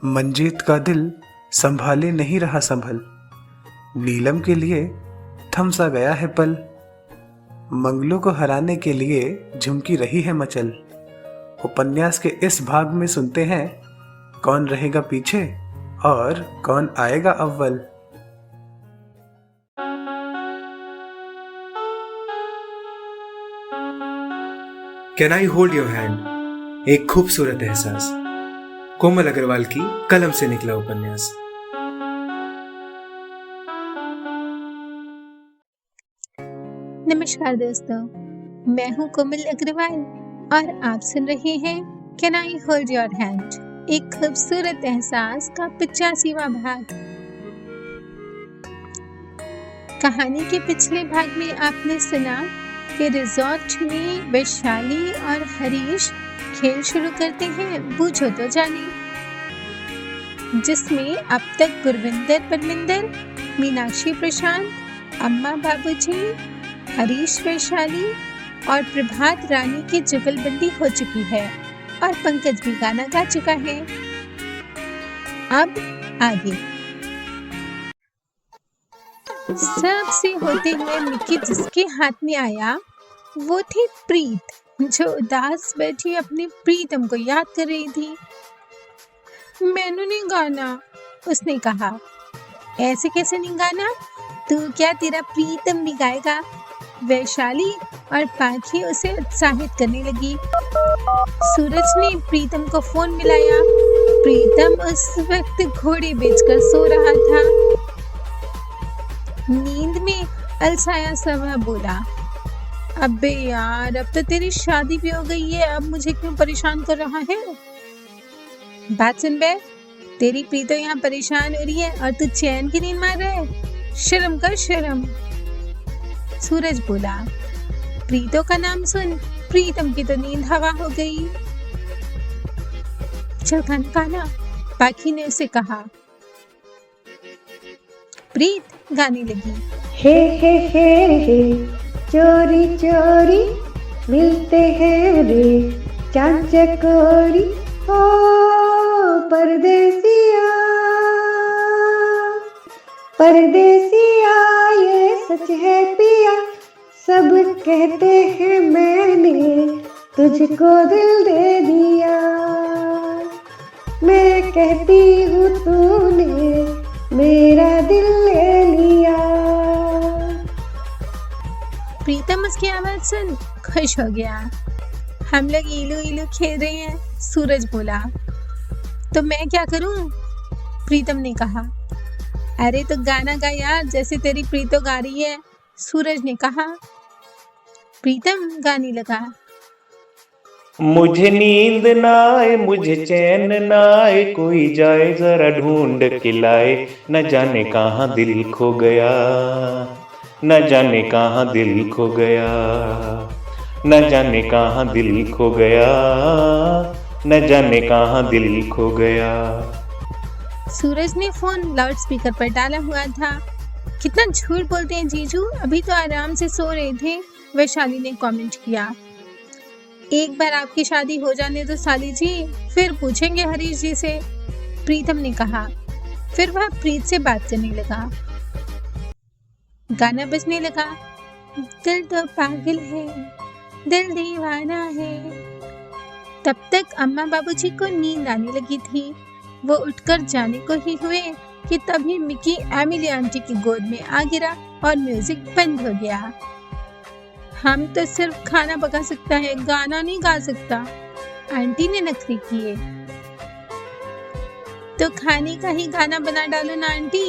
मंजीत का दिल संभाले नहीं रहा संभल, नीलम के लिए थम सा गया है पल। मंगलू को हराने के लिए झुमकी रही है मचल। उपन्यास के इस भाग में सुनते हैं कौन रहेगा पीछे और कौन आएगा अव्वल। Can I hold your hand, एक खूबसूरत एहसास। कोमल अग्रवाल की कलम से निकला उपन्यास। नमस्कार दोस्तों, मैं हूं कोमल अग्रवाल और आप सुन रहे हैं can I hold your hand, एक खूबसूरत एहसास का 85वां भाग। कहानी के पिछले भाग में आपने सुना कि रिजॉर्ट में वैशाली और हरीश खेल शुरू करते हैं बूझो तो जाने, जिसमें अब तक गुरविंदर परमिंदर, मीनाक्षी प्रशांत, अम्मा बाबूजी, हरीश वैशाली और प्रभात रानी की जुगलबंदी हो चुकी है और पंकज भी गाना गा चुका है। अब आगे सबसे होते हुए मिक्की जिसके हाथ में आया वो थी प्रीत, जो उदास बैठी अपनी प्रीतम को याद कर रही थी। मैंने नहीं गाना, उसने कहा। ऐसे कैसे नहीं गाना, तू क्या तेरा प्रीतम भी गाएगा? वैशाली और पाखी उसे उत्साहित करने लगी। सूरज ने प्रीतम को फोन मिलाया। प्रीतम उस वक्त घोड़े बेचकर सो रहा था। नींद में अलसाया सा बोला, अबे यार, अब तो तेरी शादी भी हो गई है, अब मुझे क्यों परेशान कर रहा है? बात सुन बे, तेरी प्रीतो यहाँ परेशान हो रही है और तू चैन की नींद मार रहा है। शर्म कर शर्म। सूरज बोला, प्रीतो का नाम सुन प्रीतम की तो नींद हवा हो गई। चल खाना। पाखी ने उसे कहा। प्रीत गाने लगी। हे चोरी चोरी मिलते हैं रे चांद चकोरी, ओ परदेसिया परदेसिया, ये सच है पिया, सब कहते हैं मैंने तुझको दिल दे दिया, मैं कहती हूँ तूने मेरा दिल ले लिया। प्रीतम उसकी आवाज सुन खुश हो गया। हम लोग इलू इलू खेल रहे हैं, सूरज बोला। तो मैं क्या करूं? प्रीतम ने कहा। अरे तो गाना गा यार, जैसे तेरी प्रीतो गा रही है, सूरज ने कहा। प्रीतम गाने लगा। मुझे नींद ना आए, मुझे चैन ना आए, कोई जाए जरा ढूंढ के लाए, न जाने कहाँ दिल खो गया, न जाने कहाँ दिल खो गया, न जाने कहाँ दिल खो गया, न जाने कहाँ दिल खो गया। सूरज ने फोन लाउड स्पीकर पर डाला हुआ था। कितना झूठ बोलते हैं जीजू, अभी तो आराम से सो रहे थे, वैशाली ने कमेंट किया। एक बार आपकी शादी हो जाने दो साली जी, फिर पूछेंगे हरीश जी से, प्रीतम ने कहा। फिर वह प्रीत से बात करने लगा। गाना बजने लगा। दिल तो पागल है, दिल दीवाना है। तब तक अम्मा बाबूजी को नींद आने लगी थी। वो उठकर जाने को ही हुए कि तभी मिकी एमिली आंटी की गोद में आ गिरा और म्यूजिक बंद हो गया। हम तो सिर्फ खाना पका सकता है, गाना नहीं गा सकता, आंटी ने नखरे किए। तो खाने का ही गाना बना डालो ना आंटी।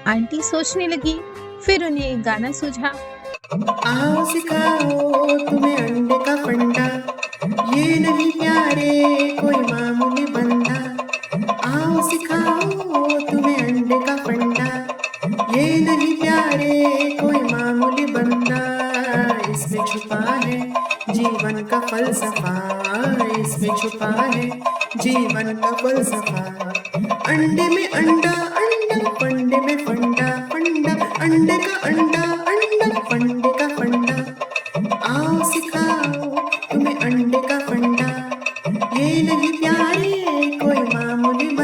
आंटी सोचने लगी, फिर उन्हें एक गाना सूझा। आओ सिखाओ तुम्हें अंडे का फंडा, ये नहीं प्यारे कोई मामूली बंदा। आओ सिखाओ तुम्हें अंडे का फंडा, ये नहीं प्यारे कोई मामूली बंदा। इसमें छुपा है जीवन का फलसफा, इसमें छुपा है जीवन का फलसफा। अंडे में अंडा अंडा, फंडे में फंडा फंडा, अंडे का अंडा अंडा, फंडे का फंडा। आओ सिखाओ तुम्हें अंडे का फंडा, ये नहीं प्यारे कोई मामूली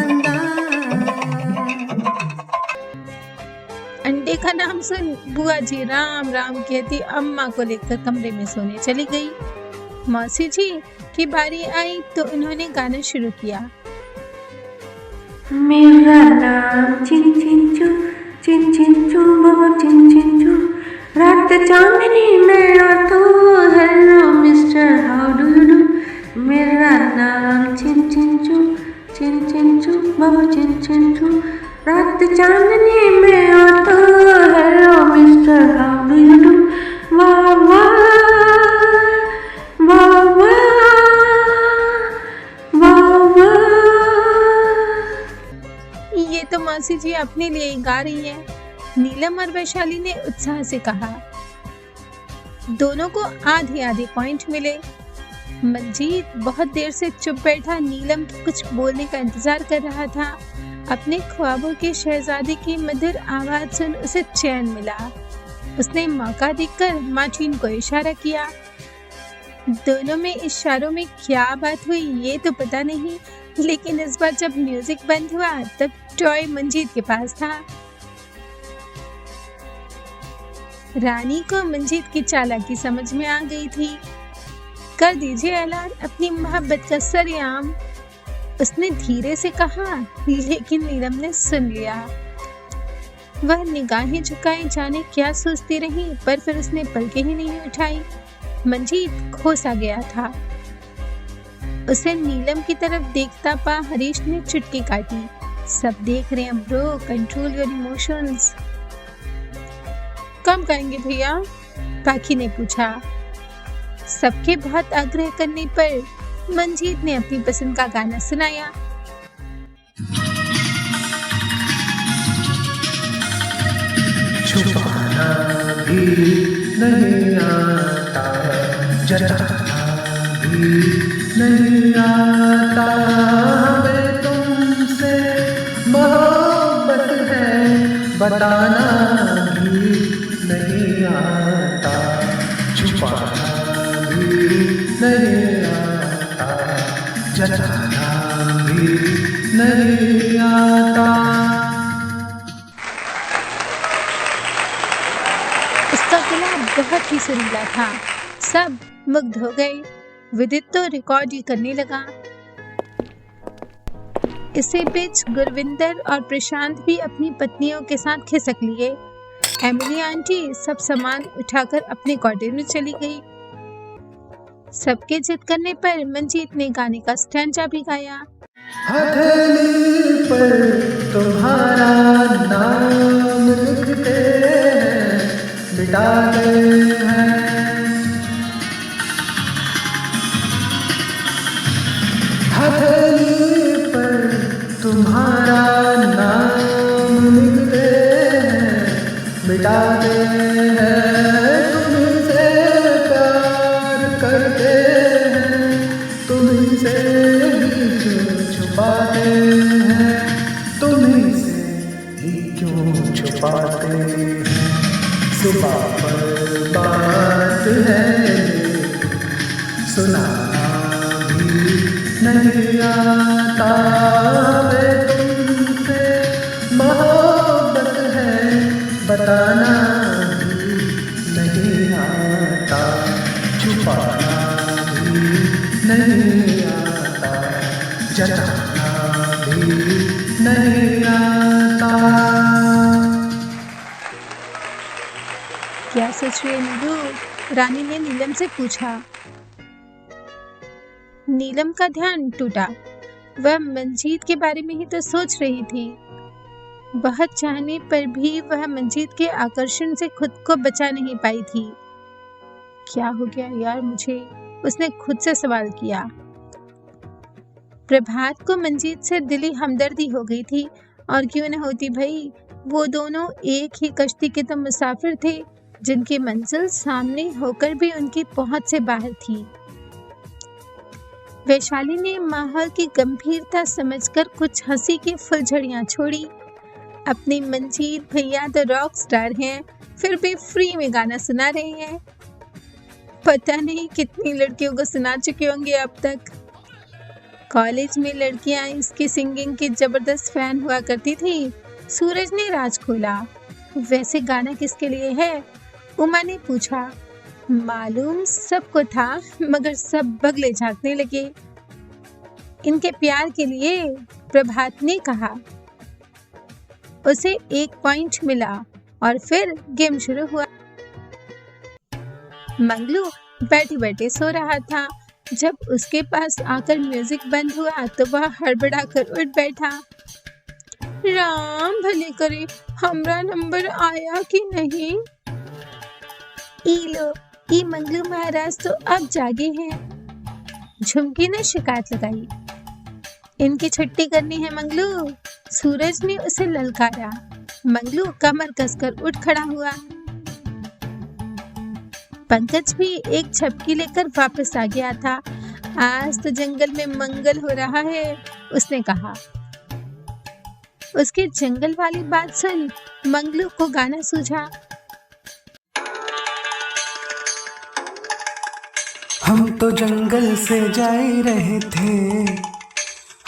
सुन बुआ जी राम राम कहती अम्मा को लेकर कमरे में सोने चली गई। मौसी जी की बारी आई तो उन्होंने गाना शुरू किया। मेरा नाम चिन चिन चू बाबा चिन चिन चू, रात चांदनी में आ तो hello mister how do you do. मेरा नाम चिन चिन चू बाबा चिन चिन चू, रात चांदनी में आ तो hello mister how do you do. वाह वाह वाह वाह वाह वाह। ये तो मौसी जी अपने लिए ही गा रही है, नीलम और वैशाली ने उत्साह से कहा। दोनों को आधे आधे पॉइंट मिले। मंजीत बहुत देर से चुप बैठा नीलम के कुछ बोलने का इंतजार कर रहा था। अपने ख्वाबों के शहजादे की मधुर आवाज सुन उसे चैन मिला। उसने मौका देखकर मार्टिन को इशारा किया। दोनों में इशारों में क्या बात हुई ये तो पता नहीं, लेकिन इस बार जब म्यूजिक बंद हुआ तब टॉय मंजीत के पास था। रानी को मंजीत की चालाकी समझ में आ गई थी। कर दीजिए ऐलान अपनी मोहब्बत का सरेआम, उसने धीरे से कहा, लेकिन नीलम ने सुन लिया। वह निगाहें झुकाए जाने क्या सोचती रही, पर फिर उसने पलकें ही नहीं उठाई। मंजीत खोसा गया था। उसे नीलम की तरफ देखता पा हरीश ने चुटकी काटी। सब देख रहे हैं ब्रो, कंट्रोल योर इमोशंस। कब गाएंगे भैया? पाखी ने पूछा। सबके बहुत आग्रह करने पर मंजीत ने अपनी पसंद का गाना सुनाया। छुपाना भी नहीं आता, जताना भी नहीं आता, हमें तुमसे मोहब्बत है बताना भी नहीं आता, छुपाना भी नहीं आता, जताना भी नहीं आता। उसका गला बहुत ही सुरीला था। सब मुग्ध हो गए। विदित तो रिकॉर्ड ही करने लगा। इसे बीच गुरविंदर और प्रशांत भी अपनी पत्नियों के साथ खिसक लिए। एमिली आंटी सब सामान उठाकर अपने क्वार्टर में चली गई। सबके जिद करने पर मंजीत ने गाने का स्टैंजा भी गाया। हथेली पर तुम्हारा नाम लिखते हैं, मिटाते हैं, हथेली पर तुम्हारा नाम लिखते हैं, मिटाते हैं, तुमसे प्यार करते हैं, तुमसे छुपाते हैं, तुम्हीं से ही क्यों छुपाते हैं, सुबह पर बात है सुनाना भी नहीं आता, वे तुमसे मोहब्बत है बताना भी नहीं आता, छुपाना भी नहीं आता, जताना भी नहीं आता। क्या सोच रही है नीलू? रानी ने नीलम से पूछा। नीलम का ध्यान टूटा। वह मंजीत के बारे में ही तो सोच रही थी। बहुत चाहने पर भी वह मंजीत के आकर्षण से खुद को बचा नहीं पाई थी। क्या हो गया यार मुझे? उसने खुद से सवाल किया। प्रभात को मंजीत से दिली हमदर्दी हो गई थी, और क्यों न होती भाई, वो दोनों एक ही कश्ती के तो मुसाफिर थे, जिनकी मंजिल सामने होकर भी उनकी पहुंच से बाहर थी। वैशाली ने माहौल की गंभीरता समझकर कुछ हंसी की फुलझड़ियां छोड़ी। अपने मंजीत भैया तो रॉक स्टार हैं, फिर भी फ्री में गाना सुना रहे हैं। पता नहीं कितनी लड़कियों को सुना चुके होंगे अब तक। कॉलेज में लड़कियां इसकी सिंगिंग की जबरदस्त फैन हुआ करती थी। सूरज ने राज खोला। वैसे गाना किसके लिए है? उमा ने पूछा। मालूम सबको था, मगर सब बगले झांकने लगे। इनके प्यार के लिए, प्रभात ने कहा। उसे 1 पॉइंट मिला और फिर गेम शुरू हुआ। मंगलू बैठे बैठे सो रहा था। जब उसके पास आकर म्यूजिक बंद हुआ तो वह हड़बड़ा कर उठ बैठा। राम भले करे, हमरा नंबर आया कि नहीं? ई लो, ई मंगलू महाराज तो अब जागे हैं। झुमकी ने शिकायत लगाई। इनकी छुट्टी करनी है मंगलू। सूरज ने उसे ललकारा। मंगलू कमर कसकर उठ खड़ा हुआ। पंकज भी एक झपकी लेकर वापस आ गया था। आज तो जंगल में मंगल हो रहा है, उसने कहा। उसकी जंगल वाली बात सुन मंगलू को गाना सूझा। हम तो जंगल से जा रहे थे,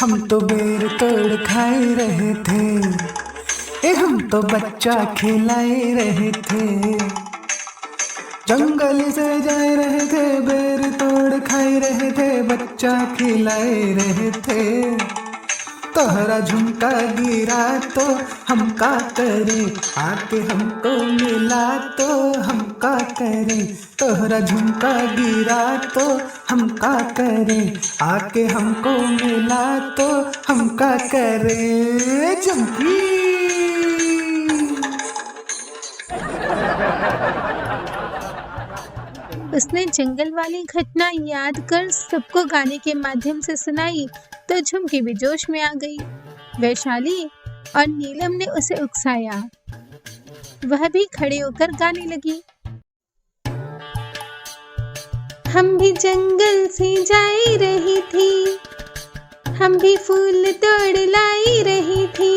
हम तो बेर तोड़ खाए रहे थे, हम तो बच्चा खिलाए रहे थे। जंगल से जा रहे थे, बेर तोड़ खाए रहे थे, बच्चा खिलाए रहे थे। तोहरा झुमका गिरा तो हम का करें, आके हमको मिला तो हम का करें। तोहरा झुमका गिरा तो हम का करें, आके हमको मिला तो हम का करें। झुमकी उसने जंगल वाली घटना याद कर सबको गाने के माध्यम से सुनाई तो झुमकी भी जोश में आ गई। वैशाली और नीलम ने उसे उकसाया। वह भी खड़े होकर गाने लगी। हम भी जंगल से जाई रही थी, हम भी फूल तोड़ लाई रही थी,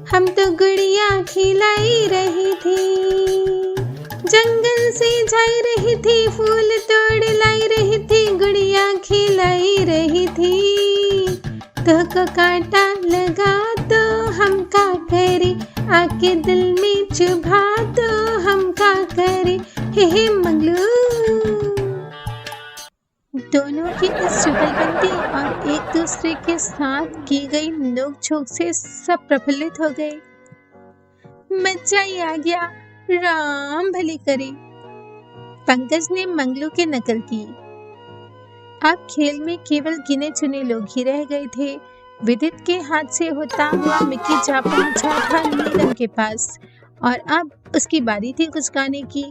हम तो गुड़िया खिलाई रही थी। जंगल से जाई रही थी, फूल तोड़ लाई रही थी, गुड़िया खिलाई रही थी। तो को कांटा लगा तो हम का करे, आके दिल में चुभा तो हम का करे। हे मंगलू। दोनों की इस जुगलबंदी और एक दूसरे के साथ की गई नोक-झोंक से सब प्रफुल्लित हो गए। मजा ही आ गया, राम भली करे। पंकज ने मंगलू की नकल की। अब खेल में केवल गिने चुने लोग ही रह गए थे। विदित के हाथ से होता हुआ मिक्की जा पहुंचा था नीलम के पास और अब उसकी बारी थी कुछ गाने की,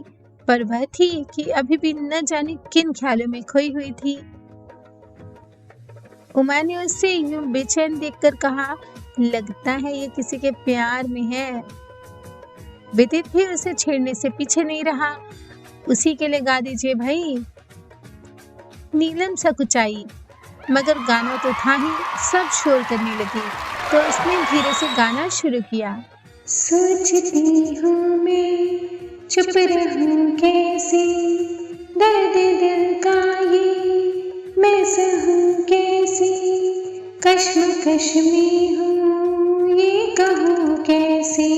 पर वह थी कि अभी भी न जाने किन ख्यालों में खोई हुई थी। उमा ने उससे यूं बेचैन देखकर कहा, लगता है ये किसी के प्यार में है। विदित भी उसे छेड़ने से पीछे नहीं रहा। उसी के लिए गा दीजिए भाई। नीलम सकुचाई, मगर गाना तो था ही। सब शोर करने लगी तो उसने धीरे से गाना शुरू किया। सोचती हूँ मैं चुप रहूँ कैसे, दर्द दिल का ये मैं सहूँ कैसे, कश्मकश में हूँ ये कहूँ कैसे।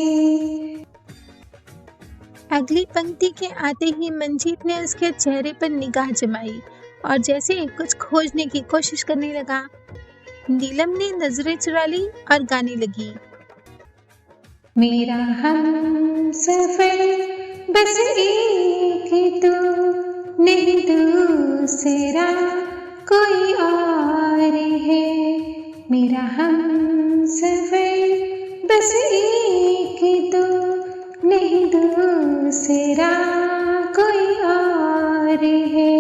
अगली पंक्ति के आते ही मंजीत ने उसके चेहरे पर निगाह जमाई और जैसे कुछ खोजने की कोशिश करने लगा। नीलम ने नजरें चुरा ली और गाने लगी। मेरा हम सफर बस एक तो नहीं दूसरा कोई और है। मेरा हम सफर बस एक तो नहीं दूसरा कोई और है।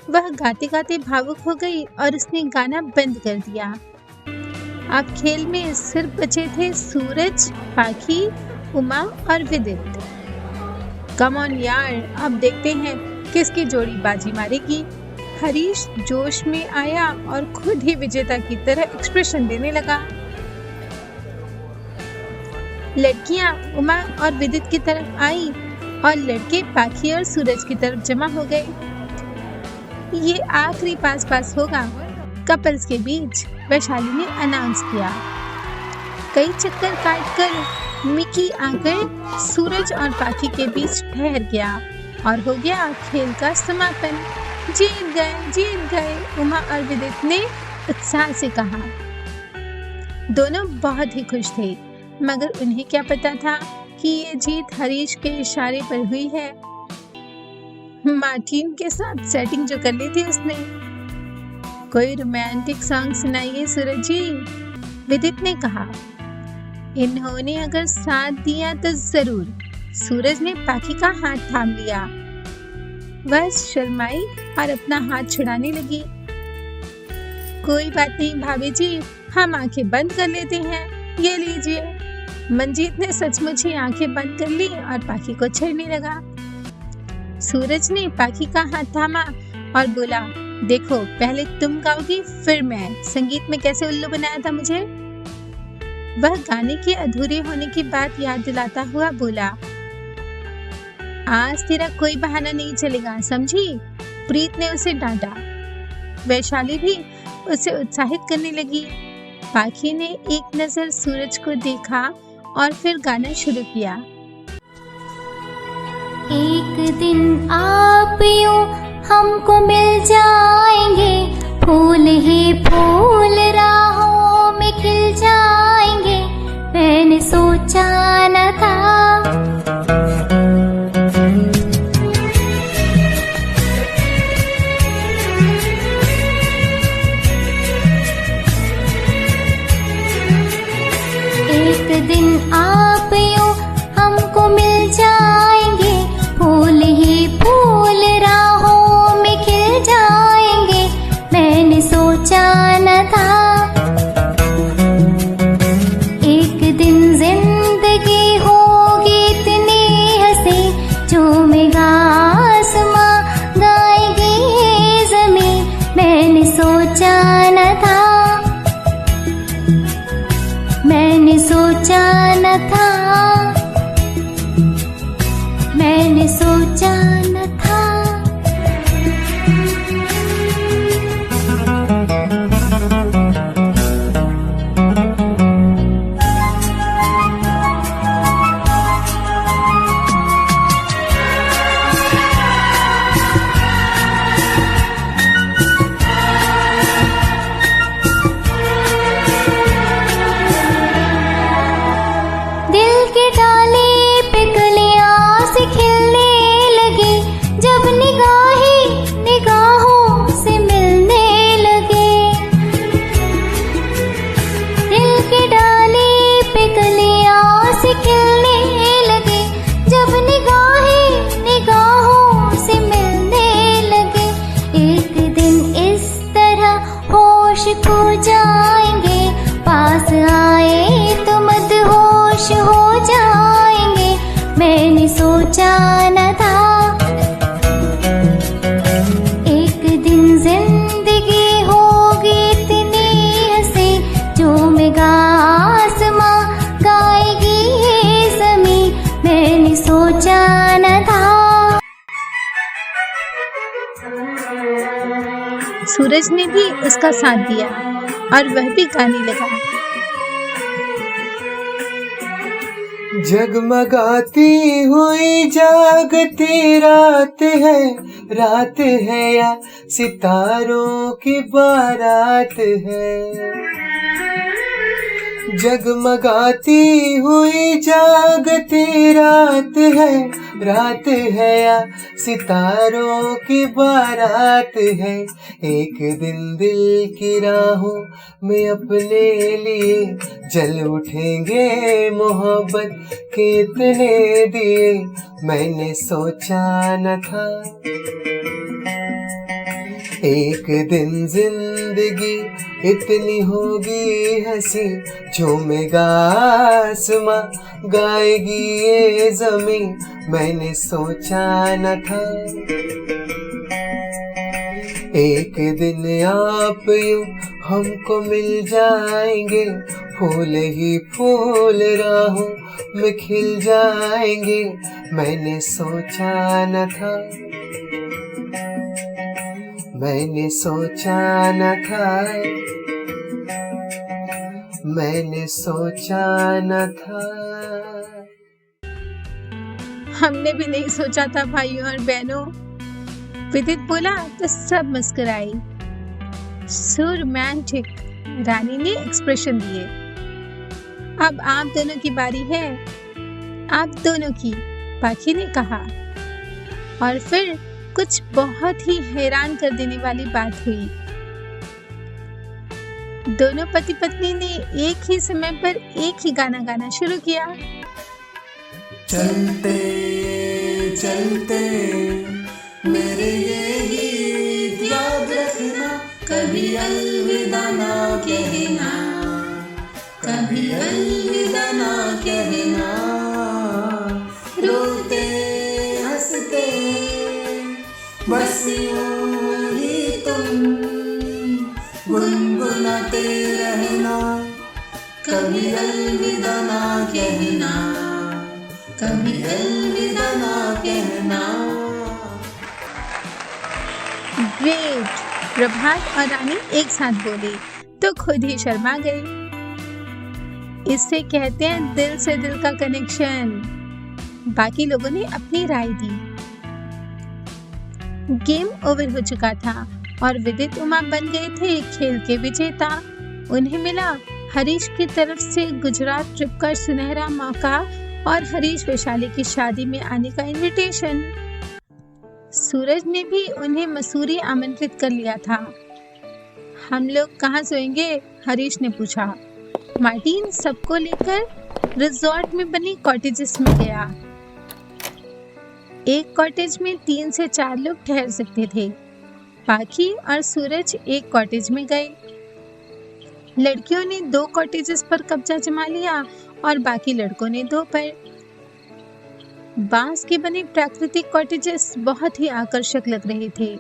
वह गाते गाते भावुक हो गई और उसने गाना बंद कर दिया। अब खेल में सिर्फ बचे थे सूरज, पाखी, उमा और विदित। कम ऑन यार, अब देखते हैं किसकी जोड़ी बाजी मारेगी। हरीश जोश में आया और खुद ही विजेता की तरह एक्सप्रेशन देने लगा। लड़कियां उमा और विदित की तरफ आई और लड़के पाखी और सूरज की तरफ जमा हो गए। ये आखिरी पास होगा कपल्स के बीच, वैशाली ने अनाउंस किया। कई चक्कर काटकर मिकी आकर सूरज और पाखी के बीच ठहर गया और हो गया खेल का समापन। जीत गए, उमा और विदित ने उत्साह से कहा। दोनों बहुत ही खुश थे, मगर उन्हें क्या पता था कि ये जीत हरीश के इशारे पर हुई है। मार्टिन के साथ सेटिंग जो कर ली थी उसने। कोई रोमांटिक सॉन्ग सुनाइए सूरज जी, विदित ने कहा। इन्होंने अगर साथ दिया तो जरूर। सूरज ने पाखी का हाथ थाम लिया। वह शर्माई और अपना हाथ छुड़ाने लगी। कोई बात नहीं भाभी जी, हम आंखें बंद कर लेते हैं, ये लीजिए। मंजीत ने सचमुच ही आंखें बंद कर ली और पाखी को छेड़ने लगा। सूरज ने पाखी का हाथ थामा और बोला, देखो पहले तुम गाओगी फिर मैं। संगीत में कैसे उल्लू बनाया था मुझे। वह गाने के अधूरे होने की बात याद दिलाता हुआ बोला, आज तेरा कोई बहाना नहीं चलेगा, समझी। प्रीत ने उसे डांटा। वैशाली भी उसे उत्साहित करने लगी। पाखी ने एक नजर सूरज को देखा और फिर गाना शुरू किया। एक दिन आप यूं हमको मिल जाएंगे, फूल ही फूल राहों में खिल जाएंगे, मैंने सोचा न था। एक दिन आप यूं हमको मिल जाएंगे, फूल ही फूल राहों में खिल जाएंगे, मैंने सोचा न था। एक दिन जिंदगी होगी इतनी हंसी, झूमेगा आसमां गाएगी ये ज़मीं, मैंने सोचा न था। मैंने सोचा न था, मैंने सोचा न था। दिल के डाले पे कलियां से खिलने लगी, जब निगाहें निगाहों से मिलने लगे। दिल के डाले पे कलियां से खिलने लगे, जब निगाहें निगाहों से मिलने लगे। एक दिन इस तरह होश खो जाएंगे, पास आए तो मदहोश हो जाएंगे, मैंने सोचा न था। एक दिन जिंदगी होगी इतनी हंसी, झूमेगा आसमां गाएगी ये ज़मीं, मैंने सोचा न था। सूरज ने भी उसका साथ दिया और वह भी गाने लगा। जगमगाती हुई जागती रात है या सितारों की बारात है। जगमगाती हुई जागती रात है या सितारों की बारात है। एक दिन दिल की राहों में अपने लिए जल उठेंगे, मोहब्बत के इतने दिए मैंने सोचा न था। एक दिन जिंदगी इतनी होगी हंसी, झूमेगा आसमां गाएगी ये ज़मीं, मैंने सोचा न था। एक दिन आप यूं हमको मिल जाएंगे, फूल ही फूल राहों में खिल जाएंगे, मैंने सोचा न था। मैंने सोचा न था, मैंने सोचा न था। हमने भी नहीं सोचा था भाइयों और बहनों। विदित बोला तो सब मुस्कुराए। सो रोमांटिक, रानी ने एक्सप्रेशन दिए। अब आप दोनों की बारी है, आप दोनों की, पाखी ने कहा। और फिर कुछ बहुत ही हैरान कर देने वाली बात हुई। दोनों पति पत्नी ने एक ही समय पर एक ही गाना गाना शुरू किया। चलते चलते मेरे ये गीत याद रखना, कभी अलविदा ना कहना, कभी अलविदा ना कहना। रोते हंसते बस यूं ही तुम गुनगुनाते रहना, कभी अलविदा ना कहना, कभी अलविदा ना कहना। ग्रेट! प्रभात और रानी एक साथ बोले तो खुद ही शर्मा गए। इससे कहते हैं दिल से दिल का कनेक्शन। बाकी लोगों ने अपनी राय दी। गेम ओवर हो चुका था और विदित उमा बन गए थे खेल के विजेता। उन्हें मिला हरीश की तरफ से गुजरात ट्रिप का सुनहरा मौका और हरीश वैशाली की शादी में आने का इनविटेशन। सूरज ने भी उन्हें मसूरी आमंत्रित कर लिया था। हम लोग कहाँ सोएंगे? हरीश ने पूछा। मार्टिन सबको लेकर रिजॉर्ट में बनी कॉटेजेस में गया। एक कॉटेज में 3 से 4 लोग ठहर सकते थे। पाखी और सूरज एक कॉटेज में गए। लड़कियों ने 2 कॉटेजेस पर कब्जा जमा लिया और बाकी लड़कों ने 2 पर। बांस के बने प्राकृतिक कॉटेजेस बहुत ही आकर्षक लग रहे थे।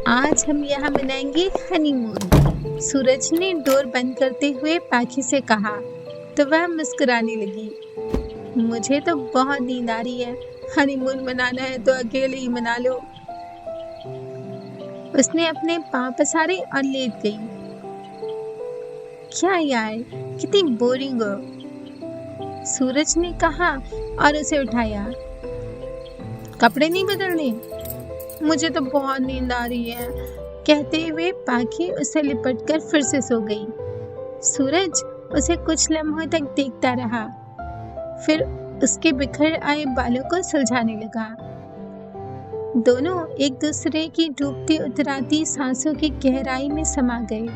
आज हम यहाँ मनाएंगे हनीमून, सूरज ने डोर बंद करते हुए पाखी से कहा तो वह मुस्कुराने लगी। मुझे तो बहुत नींद आ रही है, हनीमून मनाना है तो अकेले ही मना लो। उसने अपने पांव पसारे और लेट गई। क्या यार, कितनी बोरिंग हो, सूरज ने कहा और उसे उठाया। कपड़े नहीं बदलने? मुझे तो बहुत नींद आ रही है, कहते हुए पाखी उसे लिपटकर फिर से सो गई। सूरज उसे कुछ लम्हों तक देखता रहा, फिर उसके बिखर आए बालों को सुलझाने लगा। दोनों एक दूसरे की डूबती उतराती सांसों की गहराई में समा गए।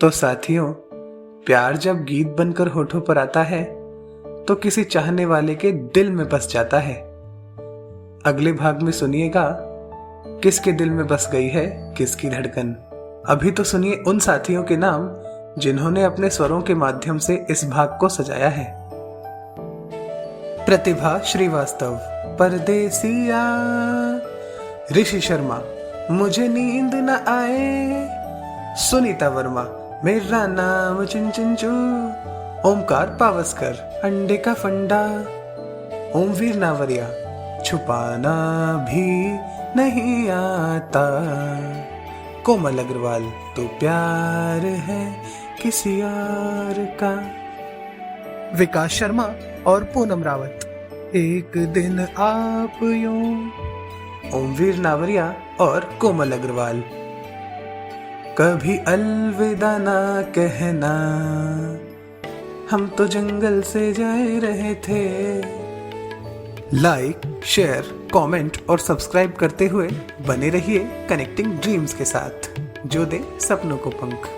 तो साथियों, प्यार जब गीत बनकर होठों पर आता है तो किसी चाहने वाले के दिल में बस जाता है। अगले भाग में सुनिएगा किसके दिल में बस गई है किसकी धड़कन। अभी तो सुनिए उन साथियों के नाम जिन्होंने अपने स्वरों के माध्यम से इस भाग को सजाया है। प्रतिभा श्रीवास्तव, परदेसिया। ऋषि शर्मा, मुझे नींद न आए। सुनीता वर्मा, मेरा नाम चिंचिंचू। ओमकार पावस्कर, अंडे का फंडा। ओमवीर नावरिया, छुपाना भी नहीं आता। कोमल अग्रवाल, तो प्यार है किसी और का। विकास शर्मा और पूनम रावत, एक दिन आप यूं। ओमवीर नावरिया और कोमल अग्रवाल, कभी अलविदा ना कहना, हम तो जंगल से जा रहे थे। लाइक, शेयर, कमेंट और सब्सक्राइब करते हुए बने रहिए कनेक्टिंग ड्रीम्स के साथ, जो दे सपनों को पंख।